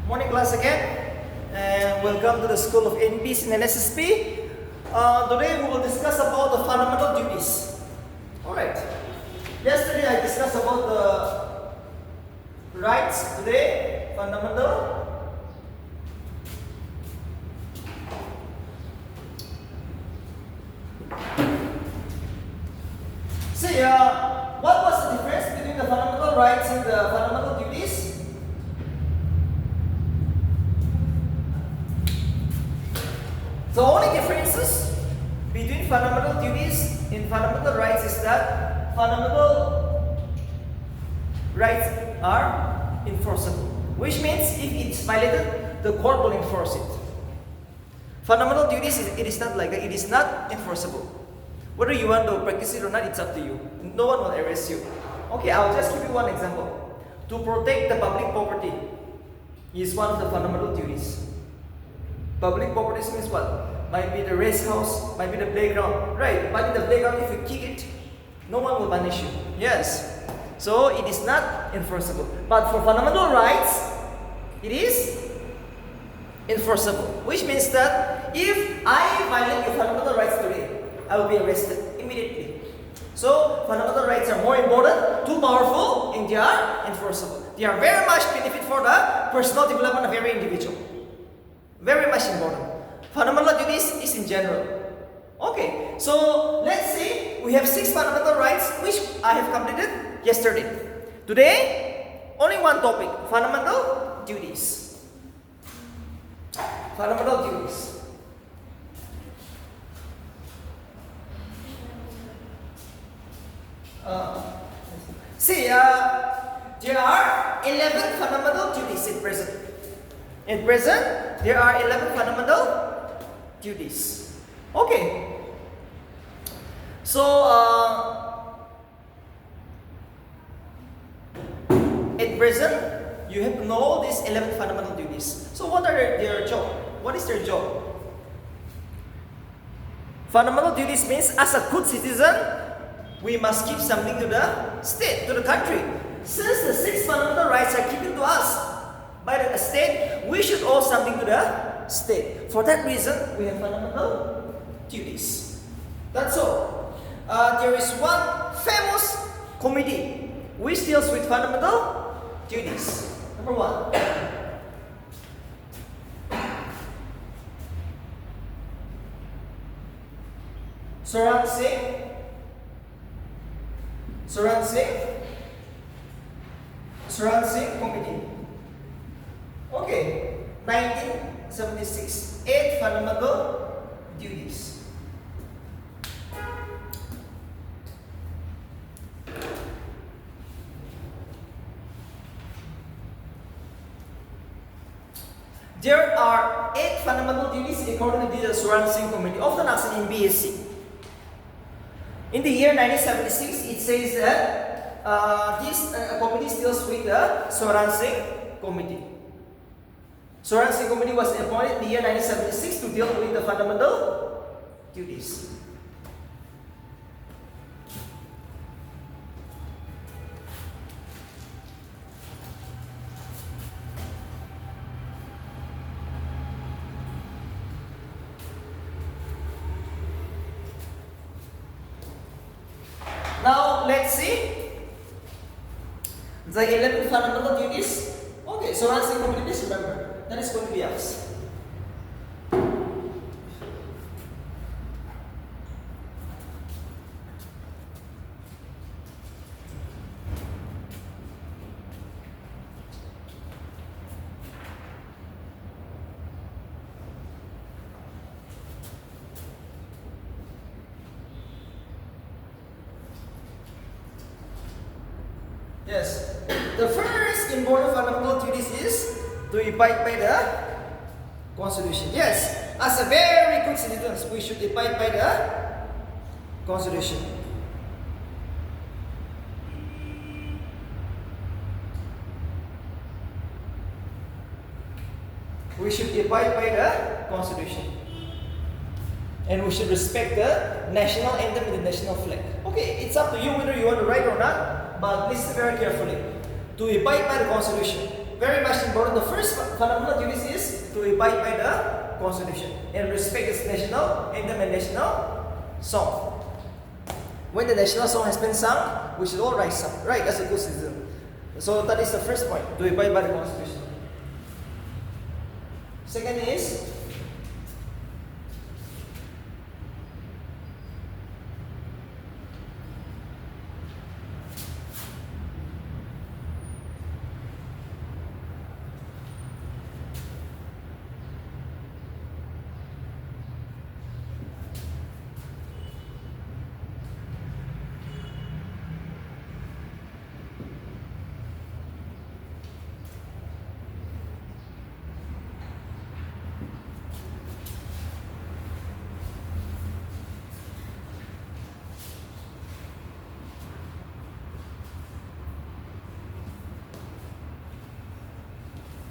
Morning class again, and welcome to the School of NPs and NSSP. Today we will discuss about the fundamental duties. Alright, yesterday I discussed about the rights. Today, fundamental. See, what was the difference between the fundamental rights and the fundamental duties? The only differences between fundamental duties and fundamental rights is that fundamental rights are enforceable, which means if it's violated, the court will enforce it. Fundamental duties, it is not like that. It is not enforceable. Whether you want to practice it or not, it's up to you. No one will arrest you. Okay, I'll just give you one example. To protect the public property is one of the fundamental duties. Public property means what? Might be the race house, might be the playground. Right, but in the playground, if you kick it, no one will punish you. Yes. So it is not enforceable. But for fundamental rights, it is enforceable. Which means that if I violate your fundamental rights today, I will be arrested immediately. So fundamental rights are more important, too powerful, and they are enforceable. They are very much benefit for the personal development of every individual. Very much important. Fundamental duties is in general. Okay, so let's say we have 6 fundamental rights which I have completed yesterday. Today, only one topic, fundamental duties. Fundamental duties. There are 11 fundamental duties in present. In present, there are 11 fundamental duties. Okay. So, at present, you have to know these 11 fundamental duties. So, what are their job? What is their job? Fundamental duties means, as a good citizen, we must give something to the state, to the country. Since the 6 fundamental rights are given to us by the state, we should owe something to the state. For that reason, we have fundamental duties. That's all. There is one famous committee which deals with fundamental duties. Number 1. Saran Singh Committee. Okay, 1976, 8 fundamental duties. There are 8 fundamental duties according to the Saran Singh Committee, often asked in BSc. In the year 1976, it says that this committee deals with the Saran Singh Committee. Saran Singh Committee was appointed in the year 1976 to deal with the fundamental duties. Now let's see the 11 fundamental duties. Okay, so Saran Singh Committee, please remember. That is going to be us. Yes. The first important fundamental duties is to abide by the Constitution. Yes, as a very good citizens, we should abide by the Constitution. We should abide by the Constitution. And we should respect the national anthem and the national flag. Okay, it's up to you whether you want to write or not, but listen very carefully. To abide by the Constitution, very much important. The first fundamental duties is to abide by the Constitution and respect its national anthem and national song. When the national song has been sung, we should all rise up, right, as a good citizen. So that is the first point, to abide by the Constitution. Second is,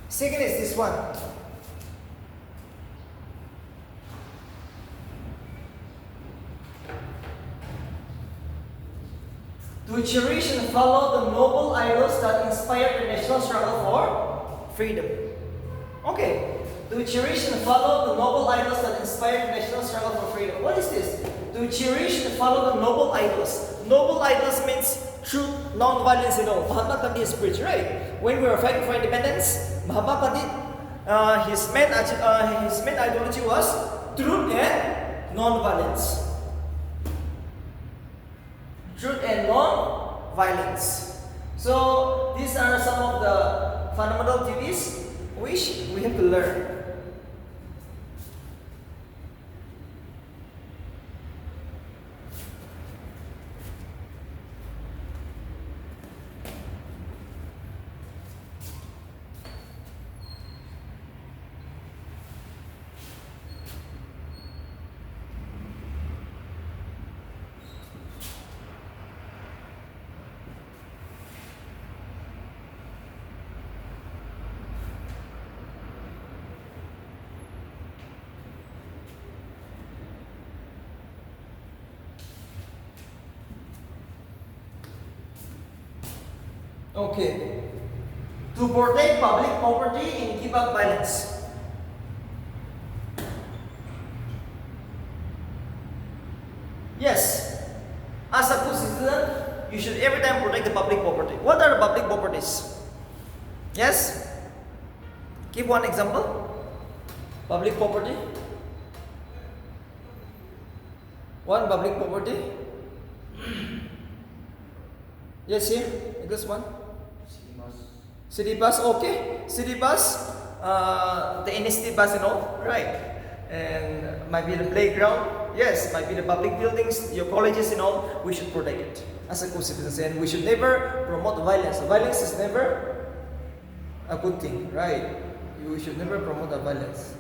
second is this one. To cherish and follow the noble idols that inspired the national struggle for freedom. Okay. To cherish and follow the noble idols that inspired the national struggle for freedom. What is this? To cherish and follow the noble idols. Noble idols means truth, non-violence and all. Mahatma Gandhi is preached, right? When we were fighting for independence, Mahatma Gandhi, his main ideology was truth and non-violence. Truth and non-violence. So these are some of the fundamental duties which we have to learn. Okay. To protect public property and keep out violence. Yes. As a good citizen, you should every time protect the public property. What are the public properties? Yes? Give one example. Public property. One public property. Yes, here. This one. City bus, okay. City bus, the NST bus and all, right? And might be the playground, yes, might be the public buildings, your colleges and all. We should protect it as a good citizen, and we should never promote violence. Violence is never a good thing, right? We should never promote the violence.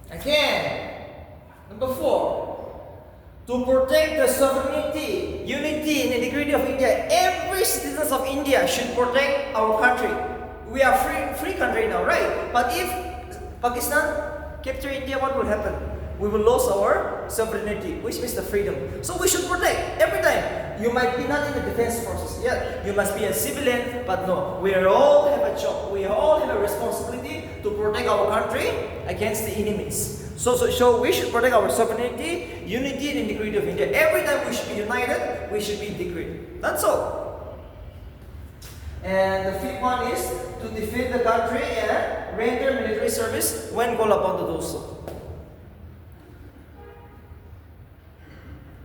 Again, number 4, to protect the sovereignty, unity, and integrity of India. Every citizen of India should protect our country. We are free country now, right? But if Pakistan capture India, what will happen? We will lose our sovereignty, which means the freedom. So we should protect every time. You might be not in the defense forces yet. You must be a civilian, but no. We all have a job. We all have a responsibility to protect our country against the enemies. So we should protect our sovereignty, unity, and integrity of India. Every time time we should be united, we should be integrated. That's all. And the fifth one is to defend the country and render military service when called upon to do so.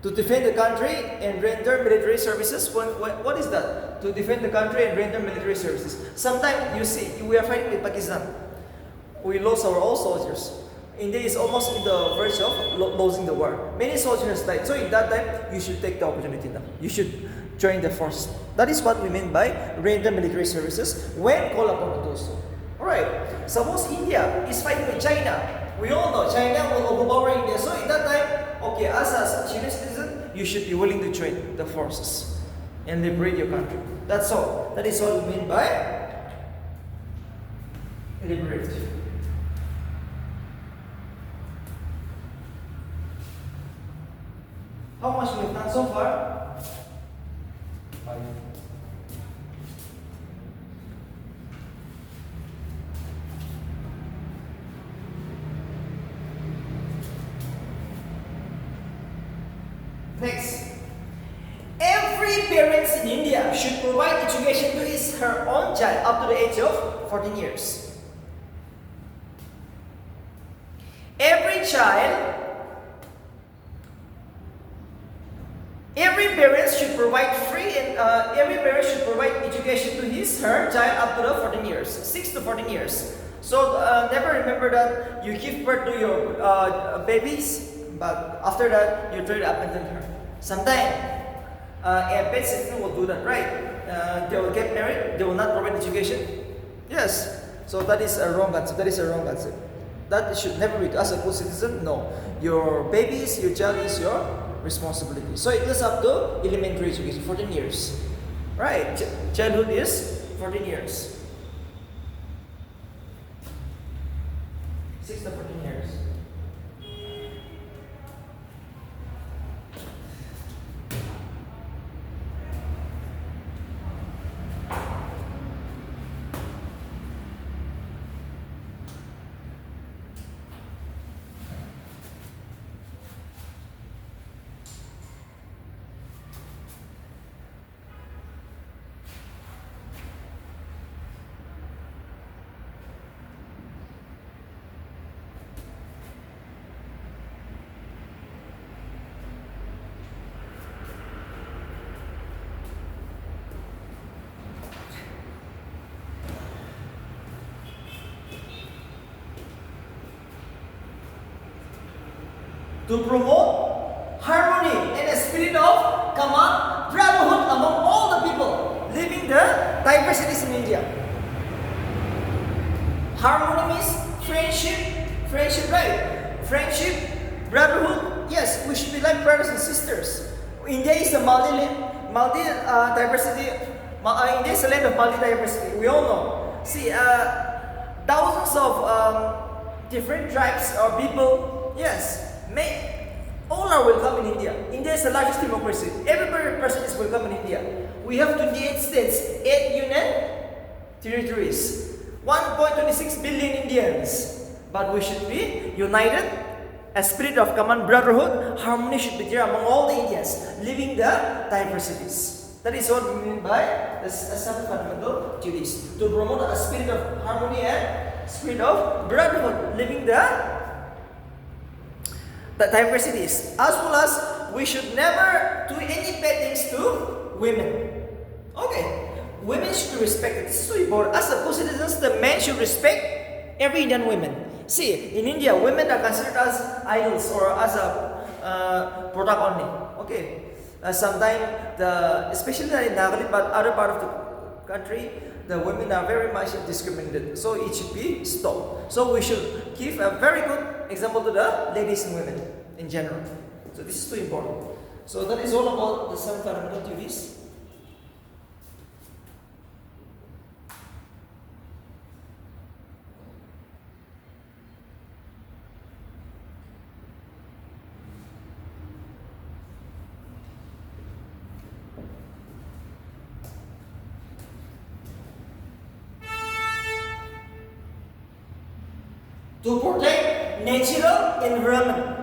To defend the country and render military services. What is that? To defend the country and render military services. Sometimes you see, we are fighting with Pakistan. We lost our all soldiers. India is almost in the verge of losing the war. Many soldiers died. So in that time, you should take the opportunity now. You should join the force. That is what we mean by render military services when called upon to do so. Alright, suppose India is fighting with China. We all know China will overpower India. So in that time, okay, as a Chinese citizen, you should be willing to join the forces and liberate your country. That's all. That is what we mean by liberate. How much we have done so far? 5. Next, every parent in India should provide education to his her own child up to the age of 14 years. Every parent should provide every parent should provide education to his her child up to the 14 years, 6 to 14 years. So never remember that you give birth to your babies, but after that you try to abandon her. Sometimes a bad citizen will do that, right? They will get married, they will not provide education. Yes. So that is a wrong concept. That is a wrong concept. That should never be. As a good citizen, no. Your babies, your child is your responsibility. So it is up to elementary education, 14 years. Right? Childhood is 14 years. 6 to 14 years. To promote harmony and a spirit of common brotherhood among all the people living the diversities in India. Harmony means friendship, right? Friendship, brotherhood. Yes, we should be like brothers and sisters. India is a diversity. India is a land of multi-diversity. We all know. See, thousands of different tribes or people. Yes. All are welcome in India. India is the largest democracy. Every person is welcome in India. We have 28 states, 8 union territories, 1.26 billion Indians. But we should be united. A spirit of common brotherhood, harmony should be there among all the Indians, living the diversities. That is what we mean by the 7 fundamental duties. To promote a spirit of harmony and spirit of brotherhood, living the diversities, as well as we should never do any bad things to women. Okay, women should be respected. This is so important. As a good citizens, the men should respect every Indian woman. See, in India, women are considered as idols or as a product only. Okay, sometimes especially in Nagaland, but other part of the country, the women are very much discriminated. So it should be stopped. So we should give a very good example to the ladies and women in general. So this is too important. So that is all about the 7 fundamental duties. To protect natural environment,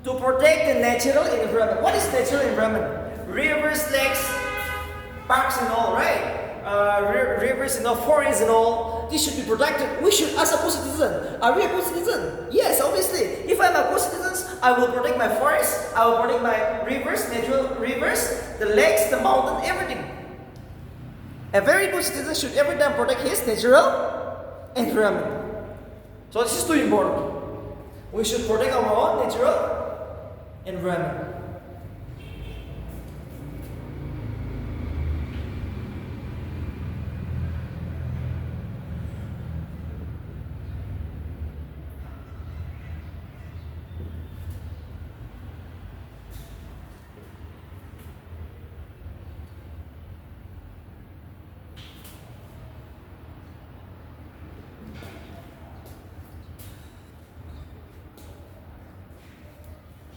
To protect the natural environment. What is natural environment? Rivers, lakes, parks and all, right? Rivers and all, forests and all. This should be protected. We should, as a good citizen, are we a good citizen? Yes, obviously. If I'm a good citizen, I will protect my forests, I will protect my rivers, natural rivers, the lakes, the mountain, everything. A very good citizen should every time protect his natural environment. So this is too important. We should protect our own natural environment.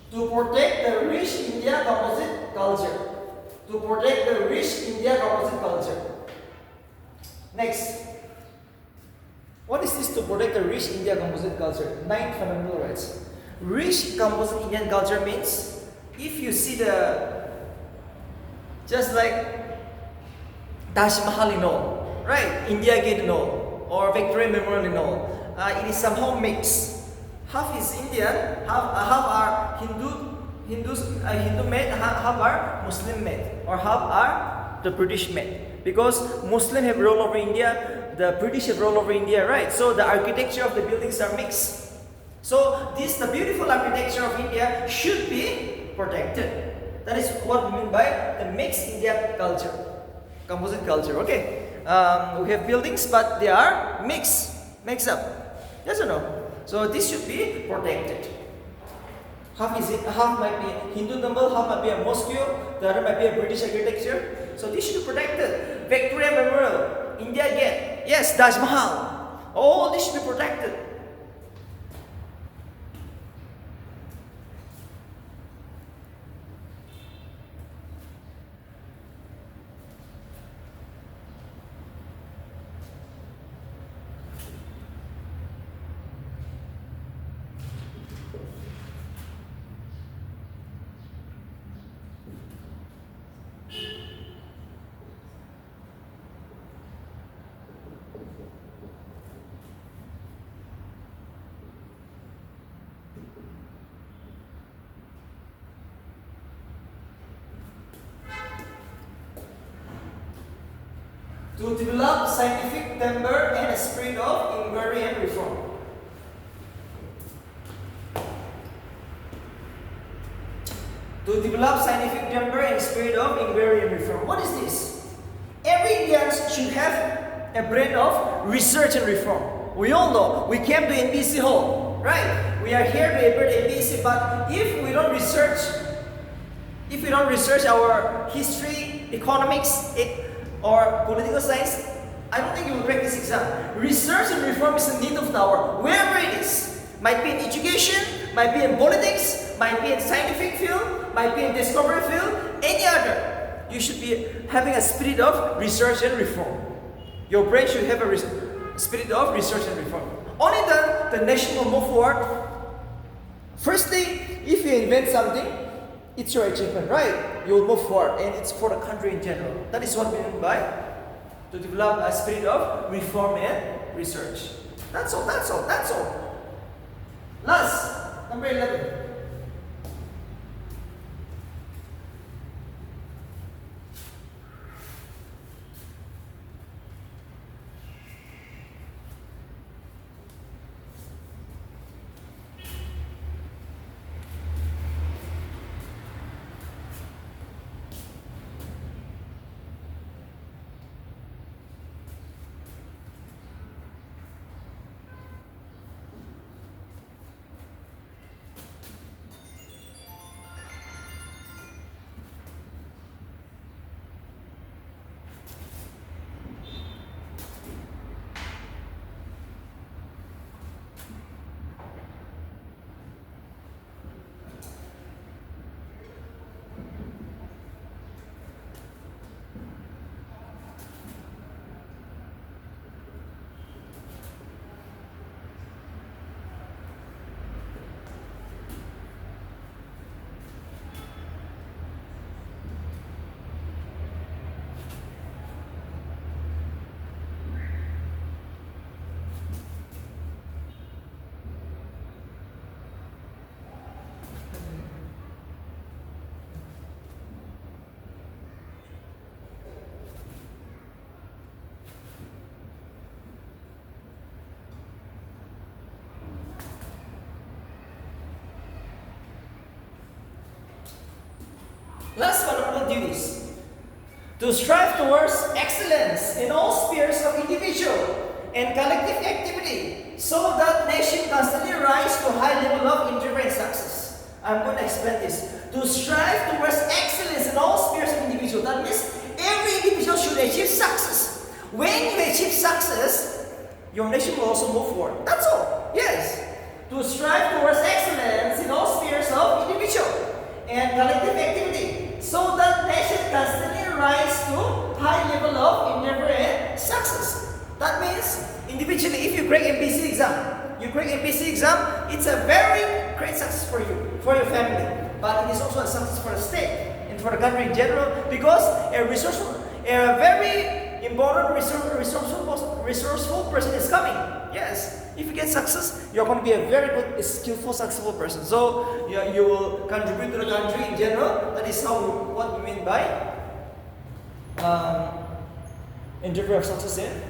To protect the rich India composite culture. To protect the rich India composite culture. Next. What is this to protect the rich India composite culture? 9 fundamental rights. Rich composite Indian culture means if you see just like Taj Mahal in all, right? India Gate in all, or Victoria Memorial in all. It is somehow mixed. Half is Indian, half are Hindu made, half are Muslim made, or half are the British made. Because Muslim have rule over India, the British have rule over India, right? So the architecture of the buildings are mixed. So the beautiful architecture of India should be protected. That is what we mean by the mixed India culture, composite culture. Okay, we have buildings, but they are mixed up. Yes or no? So this should be protected. Half might be Hindu temple, half might be a mosque, the other might be a British architecture. So this should be protected. Victoria Memorial, India Gate, yes, Taj Mahal. All this should be protected. To develop scientific temper and a spirit of inquiry and reform. To develop scientific temper and spirit of inquiry and reform. What is this? Every Indian should have a brain of research and reform. We all know, we came to NBC Hall, right? We are here to elaborate NBC, but if we don't research our history, economics, or political science, I don't think you will crack this exam. Research and reform is a need of the hour, wherever it is. Might be in education, might be in politics, might be in scientific field, might be in discovery field, any other. You should be having a spirit of research and reform. Your brain should have a spirit of research and reform. Only then the nation will move forward. Firstly, if you invent something, it's your achievement, right? You will move forward, and it's for the country in general. That is what we mean by to develop a spirit of reform and research. That's all. Last, number 11. Last fundamental duties. To strive towards excellence in all spheres of individual and collective activity so that nation constantly rise to high level of enduring success. I'm going to explain this. To strive towards excellence in all spheres of individual. That means every individual should achieve success. When you achieve success, your nation will also move forward. That's all. Yes. To strive towards excellence in all spheres of individual and collective activity so that nation constantly rise to high level of endeavor and success. That means individually, if you crack MPC exam, it's a very great success for you, for your family. But it is also a success for the state and for the country in general, because a very important resourceful person is coming. Yes, if you get success, you're going to be a very good, skillful, successful person. So you will contribute to the country in general. That is what we mean by endeavor of success.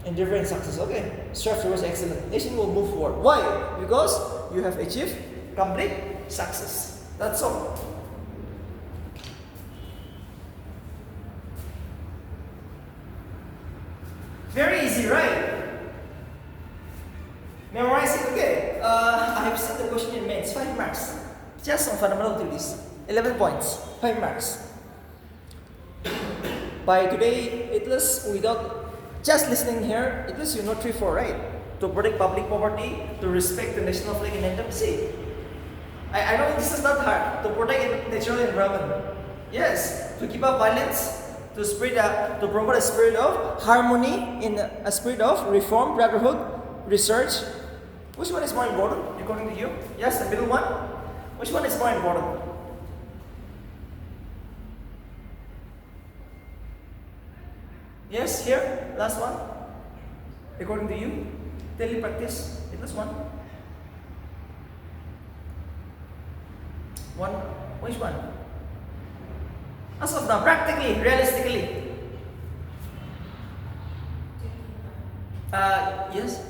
Endeavor and success. Okay, strive towards excellence. Nation will move forward. Why? Because you have achieved complete success. That's all. Very easy, right? Memorize it. Okay. I have seen the question in maths. 5 marks. Just on fundamental duties. 11 points. 5 marks. By today, at least without just listening here, at least you know 3, 4, right? To protect public property, to respect the national flag and anthem. See, I know this is not hard. To protect natural environment. Yes. To keep up violence. To promote a spirit of harmony, in a spirit of reform, brotherhood, research. Which one is more important according to you? Yes, the middle one. Which one is more important? Yes, here, last one. According to you, daily practice. Last one. One. Which one? As of now, practically, realistically. Yes.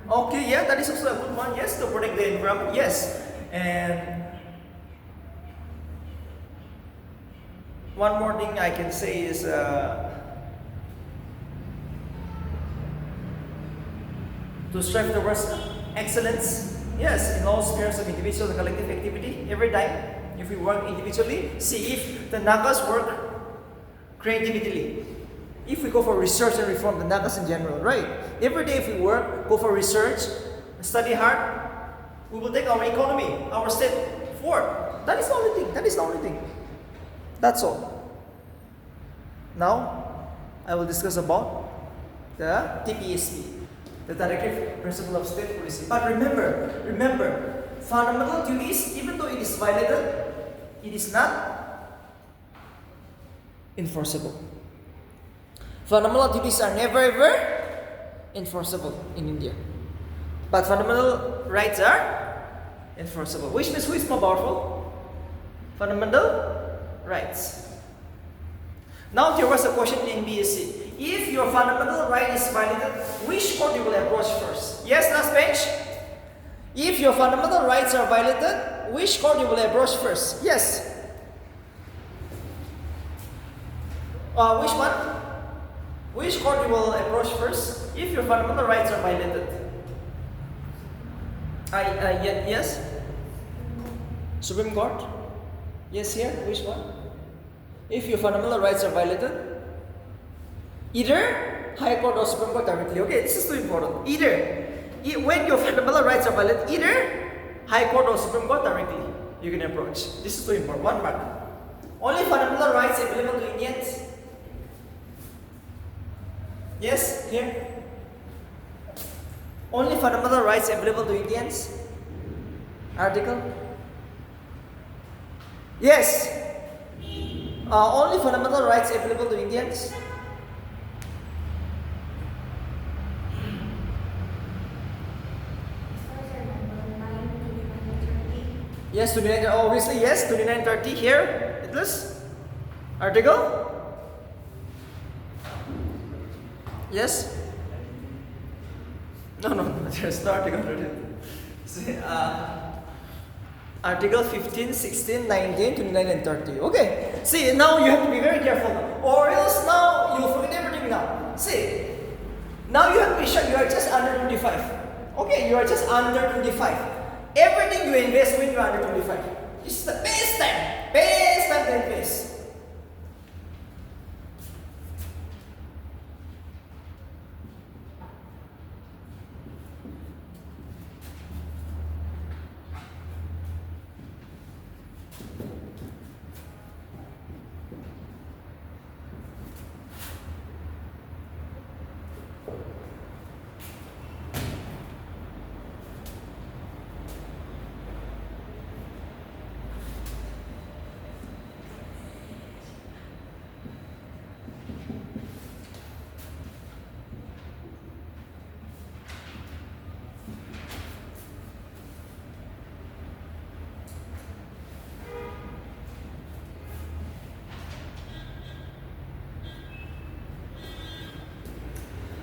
Okay, yeah, that is also a good one. Yes, to protect the environment. Yes, and one more thing I can say is to strive towards excellence. Yes, in all spheres of individual and collective activity. Every time, if we work individually, see if the Nagas work creatively. If we go for research and reform, the Nagas in general, right? Every day if we work, go for research, study hard, we will take our economy, our state forward. That is the only thing. That is the only thing. That's all. Now, I will discuss about the DPSP, the Directive Principle of State Policy. But remember, fundamental duties, even though it is violated, it is not enforceable. Fundamental duties are never ever enforceable in India. But fundamental rights are enforceable. Which means who is more powerful? Fundamental rights. Now there was a question in BSc. If your fundamental right is violated, which court you will approach first? Yes, last bench. If your fundamental rights are violated, which court you will approach first? Yes. Which one? Which court you will approach first if your fundamental rights are violated? Yes? Supreme Court? Yes, here? Which one? If your fundamental rights are violated? Either High Court or Supreme Court directly. Okay, this is too important. When your fundamental rights are violated, either High Court or Supreme Court directly you can approach. This is too important. 1 mark. Only fundamental rights available to Indians. Yes, here. Only fundamental rights available to Indians. Article. Yes. Only fundamental rights available to Indians. Yes, 29. Obviously, yes, 2930 here. It is article. Yes? No, there's no article written. See, Article 15, 16, 19, 29, and 30. Okay. See, now you have to be very careful now. Or else now you'll forget everything now. See, now you have to be sure you are just under 25. Okay, you are just under 25. Everything you invest when you are under 25. This is the best time. Best time to invest.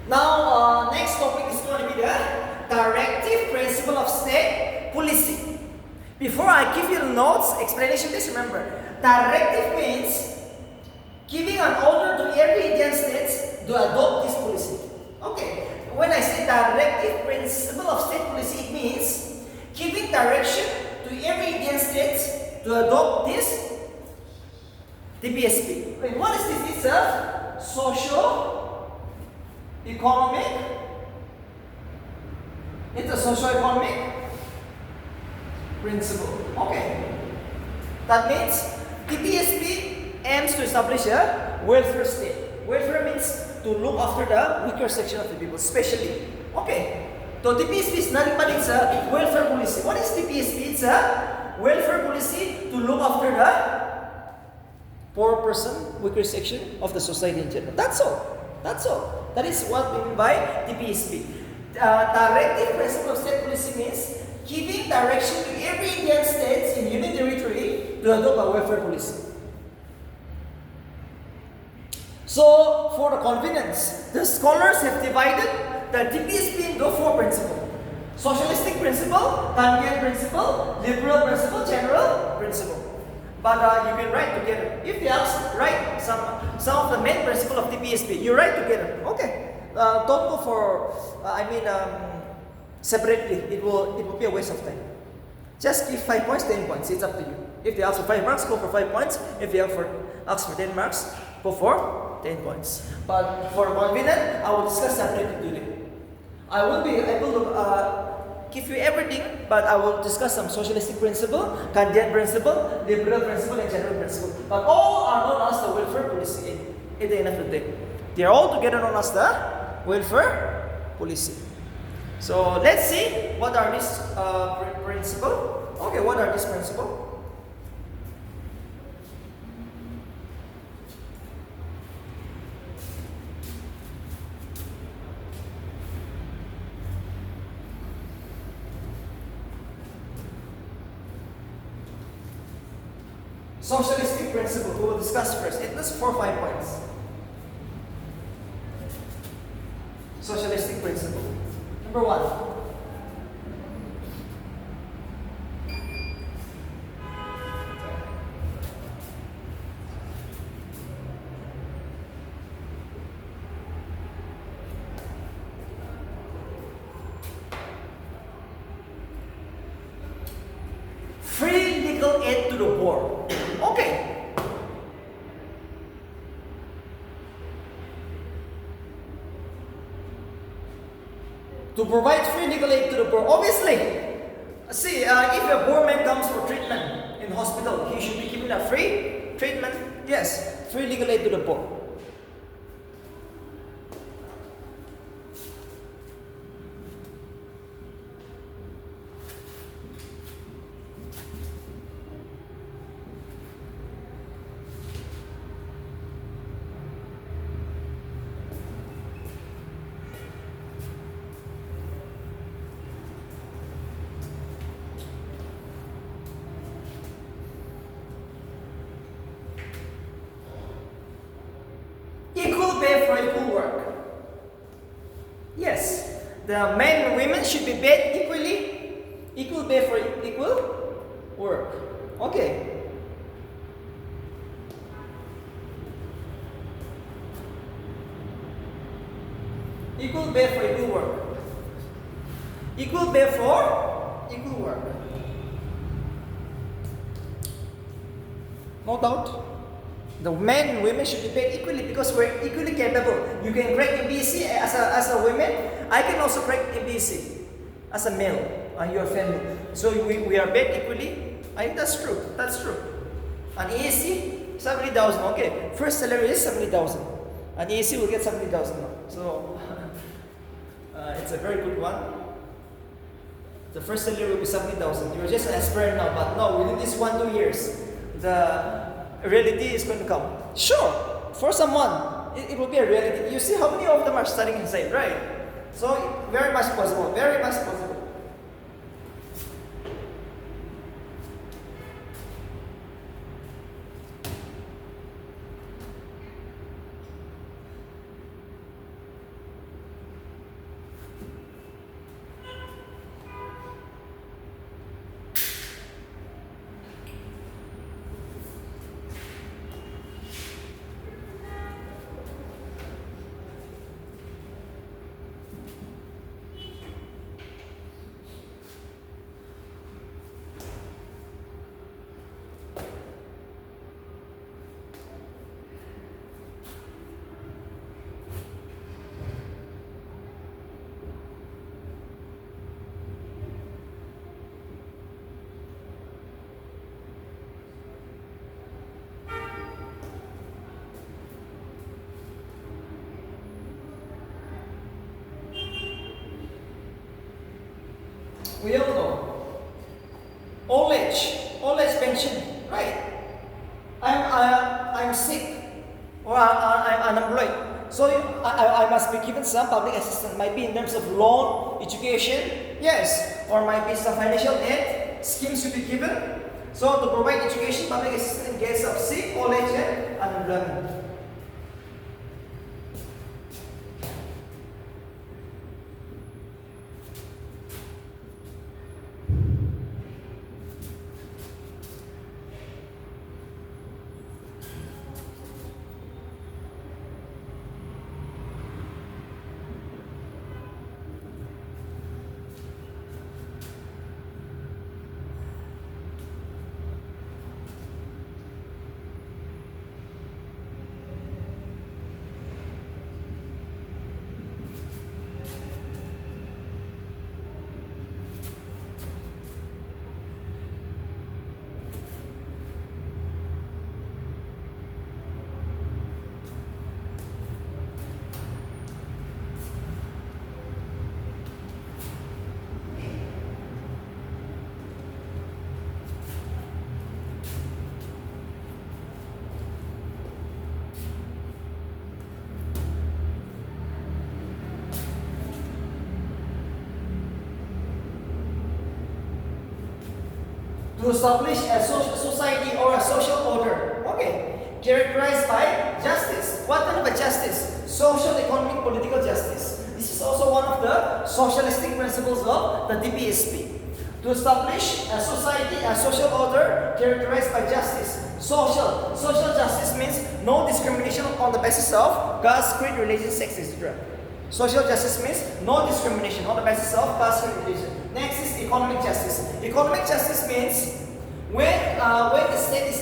Now, next topic is going to be the directive principle of state policy. Before I give you the notes, explanation, please remember, directive means giving an order to every Indian state to adopt this policy. Okay, when I say directive principle of state policy, it means giving direction to every Indian state to adopt this DPSP. Wait, what is this? It's a social economic. It's a socio-economic principle. Okay. That means DPSP aims to establish a welfare state. Welfare means to look after the weaker section of the people, especially. Okay. So DPSP is nothing but it's a welfare policy. What is DPSP? It's a welfare policy to look after the poor person, weaker section of the society in general. That's all. That's all. That is what we mean by DPSP. Directive principle of state policy means giving direction to every Indian state in union territory to adopt a welfare policy. So, for the convenience, the scholars have divided the DPSP into 4 principles. Socialistic principle, Kandian principle, liberal principle, general principle. But you can write together. If they ask, write some of the main principle of DPSP. You write together. Okay. Don't go for, separately. It will be a waste of time. Just give 5 points, 10 points. It's up to you. If they ask for 5 marks, go for 5 points. If they ask for 10 marks, go for 10 points. But for convenience, I will discuss separately today. I will be able to give you everything, but I will discuss some socialistic principle, Kandian principle, liberal principle, and general principle. But all are known as the welfare policy at the end of the day. They are all together known as the welfare policy. So let's see what are these principles. Okay, what are these principles? Socialistic principle, we will discuss first. It lists 4 or 5 points. Socialistic principle. Number 1. Free legal aid to the poor. Okay. To provide free legal aid to the poor. Obviously, see, if a poor man comes for treatment in hospital, he should be given a free treatment. Yes, free legal aid to the poor. Equal pay for equal work. Yes, the men and women should be paid equally. Equal pay for equal work. Okay. Equal pay for equal work. Equal pay for equal work. No doubt. The men and women should be paid equally because we're equally capable. You can crack MBC as a woman. I can also crack MBC as a male. Your family. So we are paid equally. I think that's true. That's true. An EAC 70,000. Okay. First salary is 70,000. An EAC will get 70,000 now. So it's a very good one. The first salary will be 70,000. You're just an aspirant now, but no, within this 1-2 years, the reality is going to come. Sure, for someone, it will be a reality. You see how many of them are studying inside, right? So very much possible. Very much possible. We all know. Old age pension, right? I'm sick or I'm unemployed. So I must be given some public assistance. Might be in terms of loan, education, yes, or might be some financial aid schemes should be given. So to provide education, public assistance in case of sick, old age, and unemployment. To establish a social society or a social order. Okay. Characterized by justice. What kind of a justice? Social, economic, political justice. This is also one of the socialistic principles of the DPSP. To establish a society, a social order characterized by justice. Social justice means no discrimination on the basis of caste, creed, religion, sex, etc. Social justice means no discrimination on the basis of caste, creed, religion. Next is economic justice. Economic justice means when the state is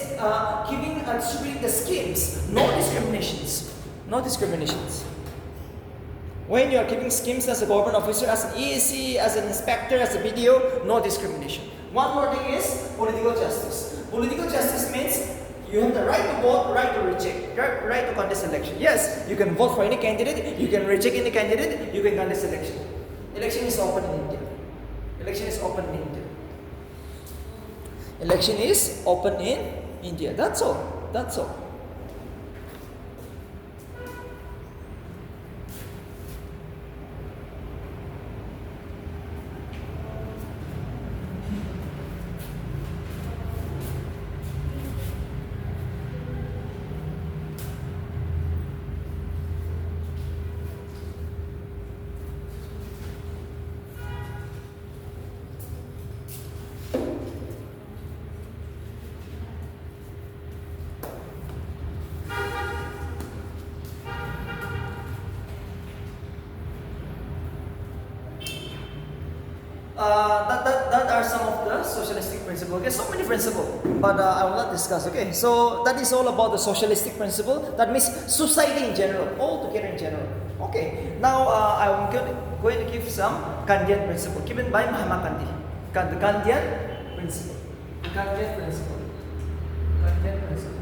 giving and distributing the schemes, no discriminations. No discriminations. When you are giving schemes as a government officer, as an EAC, as an inspector, as a BDO, no discrimination. One more thing is political justice. Political justice means you have the right to vote, right to reject, right to contest election. Yes, you can vote for any candidate, you can reject any candidate, you can contest election. Election is open in India. Election is open in India. Election is open in India. That's all. That's all. That are some of the socialistic principles. Okay, so many principles, but I will not discuss. Okay, so that is all about the socialistic principle. That means society in general, all together in general. Okay, now I'm going to give some Gandhian principle given by Mahatma Gandhi. The Gandhian principle. The Gandhian principle. Gandhian principle.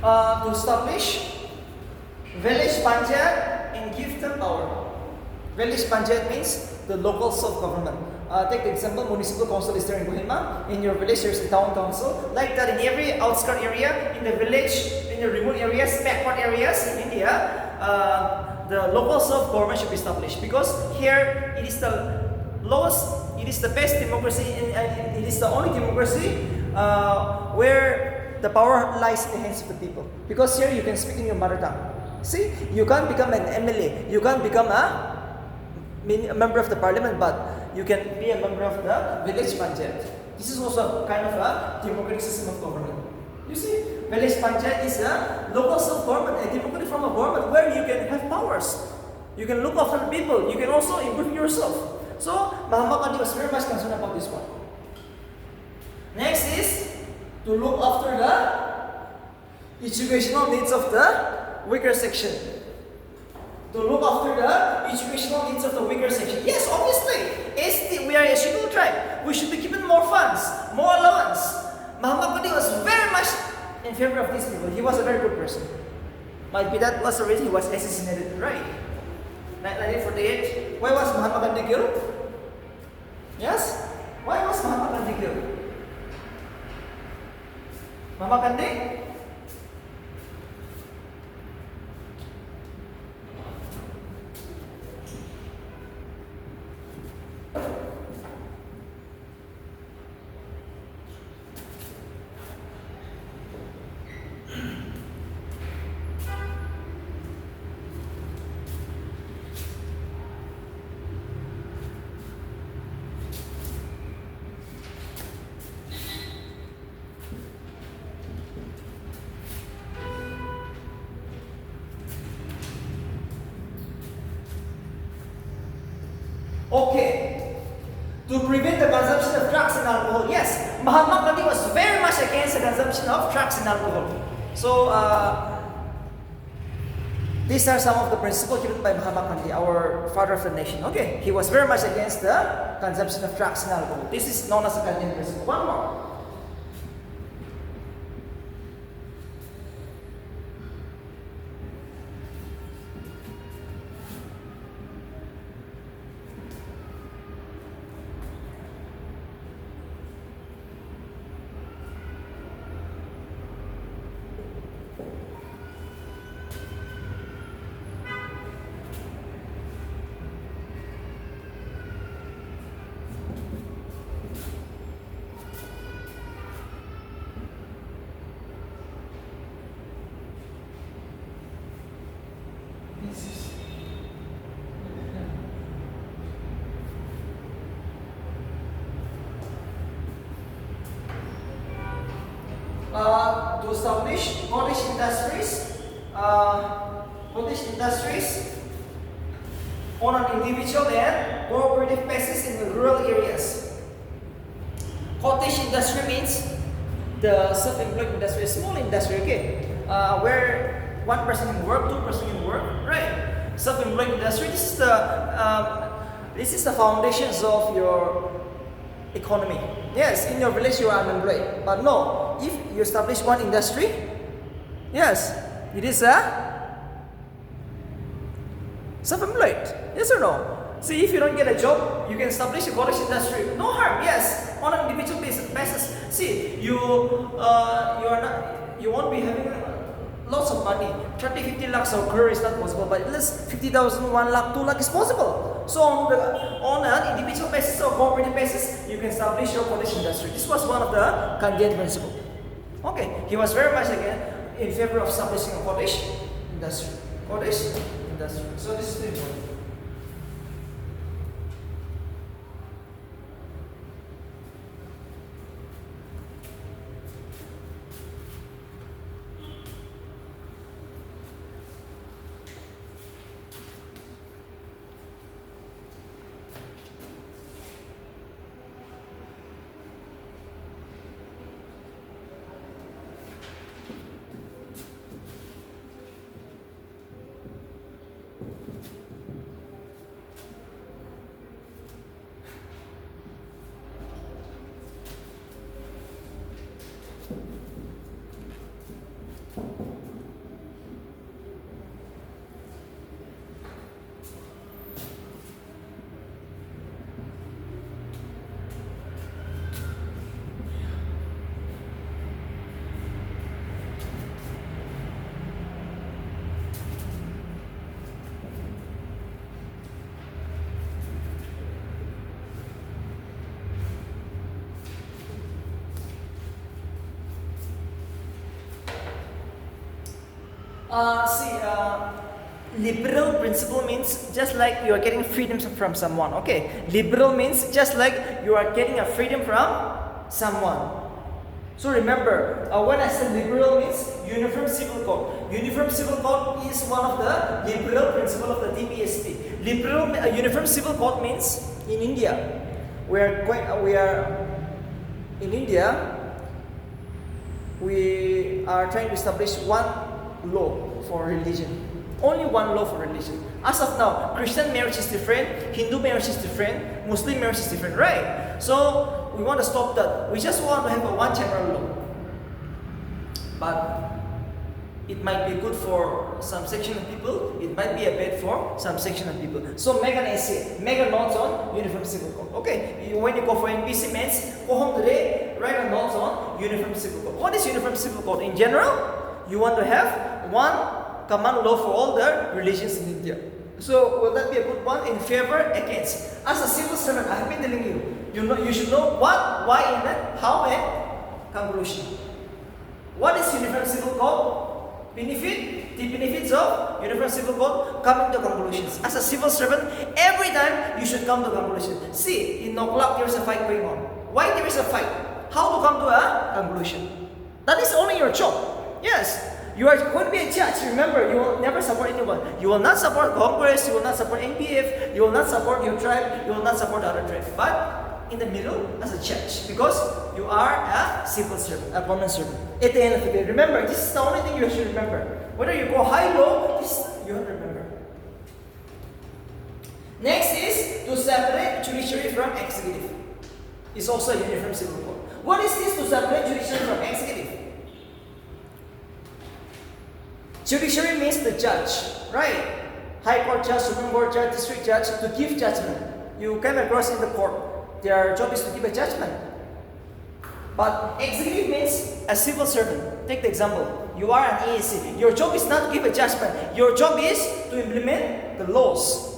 To establish village panchayat and give them power. Village panchayat means the local self-government. Take the example, municipal council is there in Kohima. In your village, there's the town council. Like that, in every outskirt area, in the village, in the remote areas, backward areas in India, the local self-government should be established. Because here, it is the lowest, it is the best democracy, and it is the only democracy where the power lies in the hands of the people. Because here you can speak in your mother tongue. See, you can't become an MLA, you can't become a member of the parliament, but you can be a member of the village panchayat. This is also kind of a democratic system of government. You see, village panchayat is a local self-government, a democratic form of government where you can have powers. You can look after the people, you can also improve yourself. So, Mahatma Gandhi was very much concerned about this one. Next is to look after the educational needs of the weaker section. To look after the educational needs of the weaker section. Yes, obviously, we are a scheduled tribe. We should be given more funds, more allowance. Mahatma Gandhi was very much in favor of these people. He was a very good person. Might be that was the reason he was assassinated, right? 1948. Why was Mahatma Gandhi killed? Yes? Why was Mahatma Gandhi killed? Mahatma Gandhi? Okay, to prevent the consumption of drugs and alcohol. Yes, Mahatma Gandhi was very much against the consumption of drugs and alcohol. So, these are some of the principles given by Mahatma Gandhi, our father of the nation. Okay, he was very much against the consumption of drugs and alcohol. This is known as the Gandhian principle. One more. To establish cottage industries on an individual and cooperative basis in the rural areas. Cottage industry means the self-employed industry, a small industry, okay? Where one person can work, two person can work, right? Self-employed industry. This is the foundations of your economy. Yes, in your village you are unemployed, but no, if you establish one industry, yes, it is a self-employed. Yes or no? See, if you don't get a job, you can establish a cottage industry. No harm. Yes, on an individual basis. See, you won't be having lots of money. 30, 50 lakhs of crore is not possible, but at least 50,000, 1 lakh, 2 lakh is possible. So on an individual basis or cooperative basis, you can establish your cottage industry. This was one of the Kandian principle. Okay, he was very much again in favor of establishing a cottage industry. Cottage industry. So this is the important. Liberal principle means just like you are getting freedom from someone. Okay, liberal means just like you are getting a freedom from someone. So remember, when I say liberal means Uniform Civil Code. Uniform Civil Code is one of the liberal principle of the DPSP. Uniform Civil Code means in India, we are trying to establish one law for religion. Only one law for religion. As of now, Christian marriage is different, Hindu marriage is different, Muslim marriage is different, right? So we want to stop that. We just want to have a one general law. But it might be good for some section of people, it might be a bad for some section of people. So make an essay, make a notes on Uniform Civil Code. Okay, when you go for NPC mains, go home today, write a notes on Uniform Civil Code. What is Uniform Civil Code? In general, you want to have one common law for all the religions in India. So will that be a good one? In favor, against. As a civil servant, I have been telling you, you should know what, why, and how, and conclusion. What is Uniform Civil Code? Benefit, the benefits of Uniform Civil Code, coming to conclusions. As a civil servant, every time you should come to conclusion. See, in Noklak there is a fight going on. Why there is a fight? How to come to a conclusion? That is only your job. Yes. You are going to be a judge. Remember, you will never support anyone. You will not support Congress, you will not support NPF, you will not support your tribe, you will not support the other tribe. But in the middle, as a judge, because you are a civil servant, a common servant. At the end of the day, remember, this is the only thing you should remember. Whether you go high, low, this you have to remember. Next is to separate judiciary from executive. It's also a Uniform Civil Code. What is this to separate judiciary from executive? Judiciary means the judge, right? High Court judge, Supreme Court judge, District judge, to give judgment. You come across in the court, their job is to give a judgment. But executive means a civil servant. Take the example. You are an AAC. Your job is not to give a judgment. Your job is to implement the laws.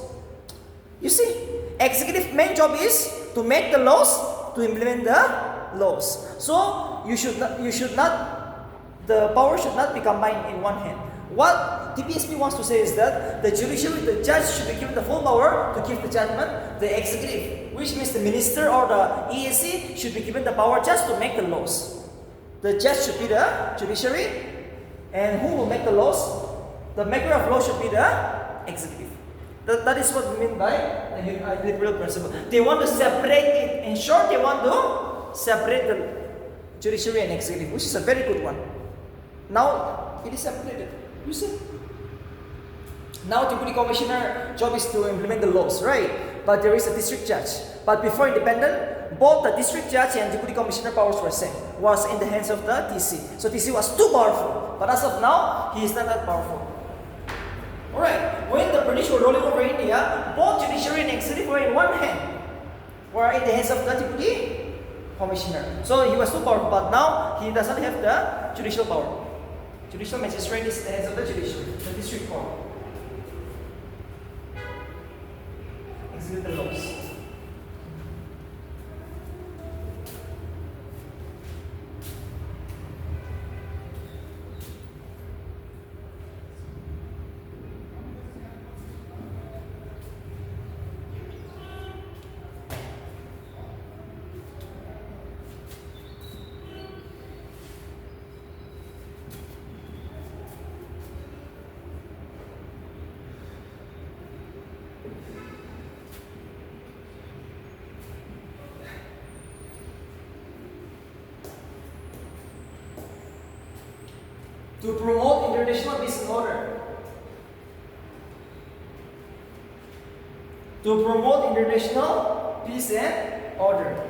You see, executive main job is to make the laws, to implement the laws. So the power should not be combined in one hand. What DPSP wants to say is that the judiciary, the judge should be given the full power to give the judgment. The executive, which means the minister or the EAC, should be given the power just to make the laws. The judge should be the judiciary, and who will make the laws? The maker of law should be the executive. That is what we mean by a liberal principle. They want to separate it. In short, they want to separate the judiciary and executive, which is a very good one. Now it is separated. You see? Now deputy commissioner job is to implement the laws, right? But there is a district judge. But before independent, both the district judge and deputy commissioner powers were same. Was in the hands of the TC. So TC was too powerful. But as of now, he is not that powerful. Alright, when the British were ruling over India, both judiciary and executive were in one hand. Were in the hands of the deputy commissioner. So he was too powerful, but now he doesn't have the judicial power. Judicial magistrate is in the hands of the judiciary, the district court. Execute the laws. To promote international peace and order. To promote international peace and order.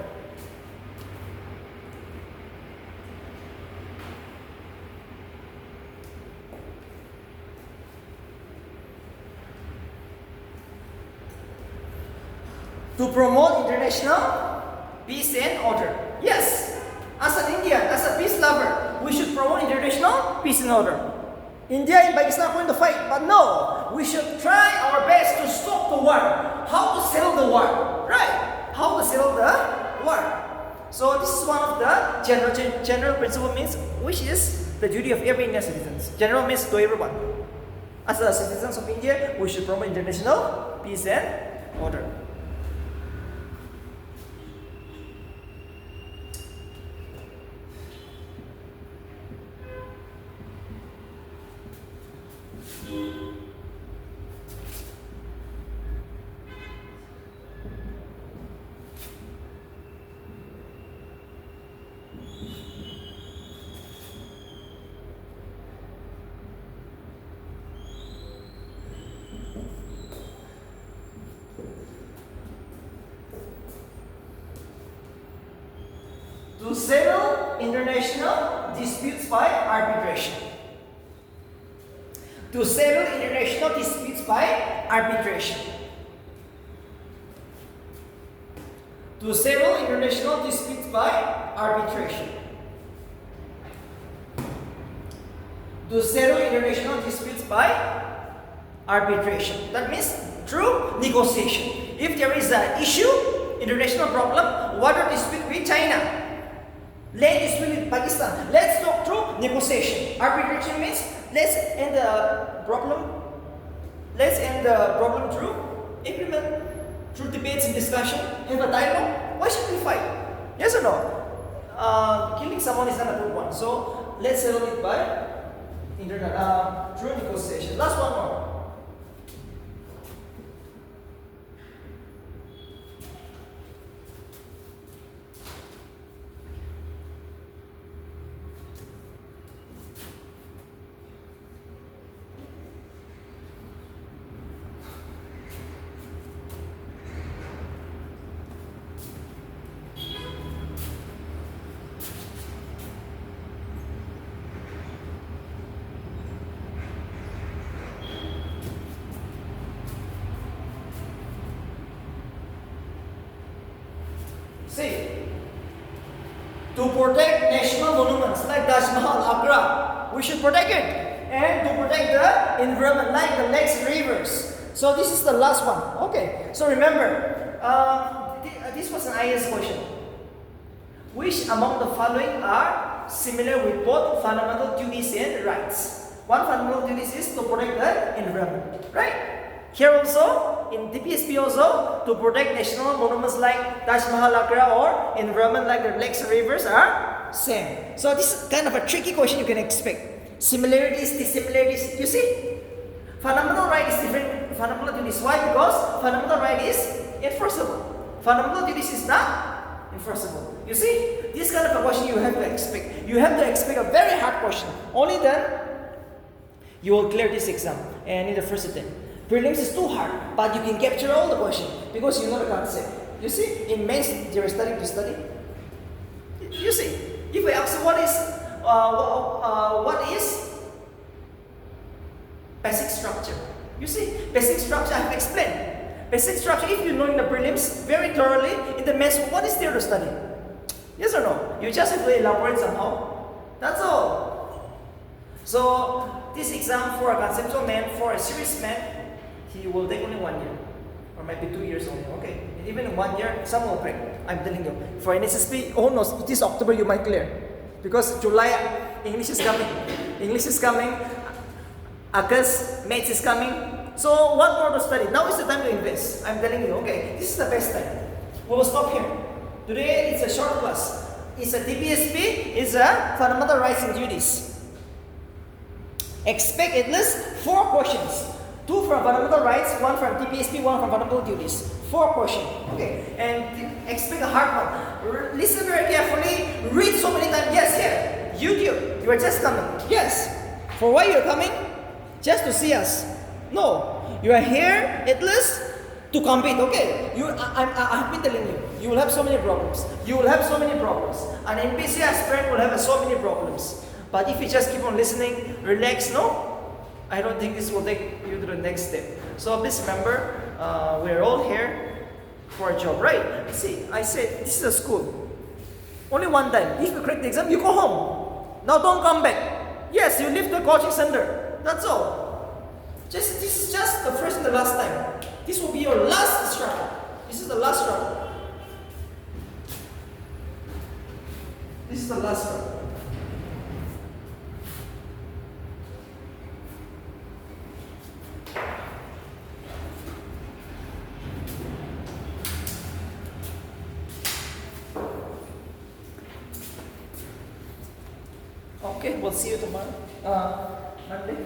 To promote international peace and order. Yes, as an Indian, as a peace lover, we should promote international peace and order. India and Pakistan are going to fight, but no, we should try our best to stop the war. How to settle the war, right? How to settle the war. So this is one of the general principle means, which is the duty of every Indian citizens. General means to everyone. As the citizens of India, we should promote international peace and order. To settle international disputes by arbitration. To settle international disputes by arbitration. To settle international disputes by arbitration. To settle international disputes by arbitration. That means through negotiation. If there is an issue, international problem, water dispute with China, land dispute with Pakistan, let's talk through negotiation. Arbitration means let's end the problem. Let's end the problem through agreement, through debates and discussion, have a dialogue. Why should we fight? Yes or no? Killing someone is not a good one. So let's settle it by through negotiation. Last one more. See, to protect national monuments like Taj Mahal, Agra, we should protect it. And to protect the environment like the lakes, rivers. So this is the last one. Okay, so remember, this was an IS question. Which among the following are similar with both fundamental duties and rights? One fundamental duty is to protect the environment, right? Here also, in DPSP also, to protect national monuments like Taj Mahal, Agra, or environment like the lakes and rivers are same. So this is kind of a tricky question you can expect. Similarities, dissimilarities, you see? Fundamental right is different from fundamental duties. Why? Because fundamental right is enforceable. Fundamental duties is not enforceable. You see, this kind of a question you have to expect. You have to expect a very hard question. Only then you will clear this exam and in the first attempt. Prelims is too hard, but you can capture all the question because you know the concept. You see, in mains, you're studying to study. You see, if I ask you what is basic structure? You see, basic structure I have explained. Basic structure, if you know in the prelims very thoroughly, in the mains, what is there to study? Yes or no? You just have to elaborate somehow. That's all. So this exam for a conceptual man, for a serious man, he will take only 1 year. Or maybe 2 years only. Okay. And even in 1 year, some will break. I'm telling you. For NSSP, oh no, this October you might clear. Because July, English is coming. English is coming. August, Maths is coming. So what more to study? Now is the time to invest. I'm telling you, okay, this is the best time. We will stop here. Today it's a short class. It's a DPSP, it's a fundamental rights and duties. Expect at least 4 questions. 2 from fundamental rights, 1 from DPSP, 1 from fundamental duties. 4 questions. Okay. And expect a hard one. Listen very carefully. Read so many times. Yes, here. YouTube. You are just coming. Yes. For why you are coming? Just to see us. No. You are here at least to compete. Okay. I've been telling you. You will have so many problems. You will have so many problems. An MPC aspirant will have so many problems. But if you just keep on listening, relax, no? I don't think this will take you to the next step. So please remember, we're all here for a job, right? See, I said this is a school. Only one time. If you crack the exam, you go home. Now don't come back. Yes, you leave the coaching center. That's all. This is just the first and the last time. This will be your last struggle. This is the last struggle. This is the last struggle. Okay, we'll see you tomorrow. Monday.